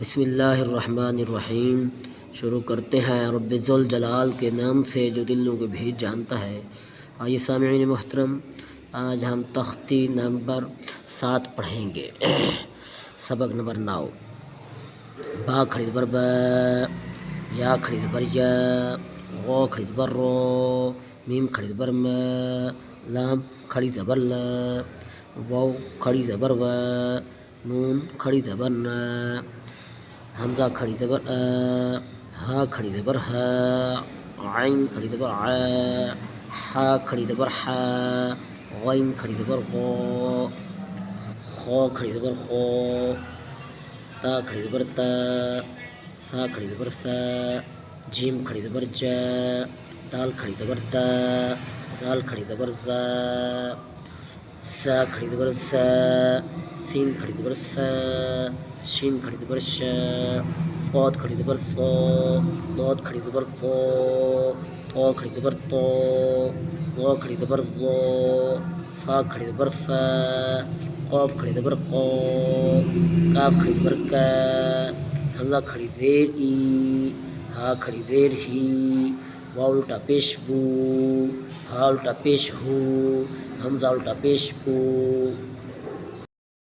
بسم اللہ الرحمن الرحیم۔ شروع کرتے ہیں رب ذوالجلال کے نام سے جو دلوں کو بھی جانتا ہے۔ آئیے سامعین محترم، آج ہم تختی نمبر 7 پڑھیں گے۔ سبق نمبر 9۔ با کھڑی زبر با، یا کھڑی زبر یا، غو کھڑی زبر رو، میم کھڑی زبر ما، لام کھڑی زبر لا، واو کھڑی زبر و، نون کھڑی زبر نا، حمزہ کھڑی زبر آ، ہا کھڑی زبر ہا، عین کھڑی زبر ع، حا کھڑی زبر حا، غین کھڑی زبر غو، خو کھڑی زبر خو، تا کھڑی زبر تا، سا کھڑی زبر سا، جیم کھڑی زبر جا، دال کھڑی زبر تا، زال کھڑی زبر زا، سا کھڑی زبر سا، سین کھڑی زبر سا، شین کھڑی زبر شا، صاد کھڑی زبر صو، ضاد کھڑی زبر ضو، طو کھڑی زبر طو، ظو کھڑی زبر ظو، فا کھڑی زبر فا، قاف کھڑی زبر قو، کاف کھڑی زبر کا، حمزہ کھڑی زیر ای، ہا کھڑی زیر ہی، واو الٹا پیش وو، ہا الٹا پیش ہو، حمزہ الٹا پیش او،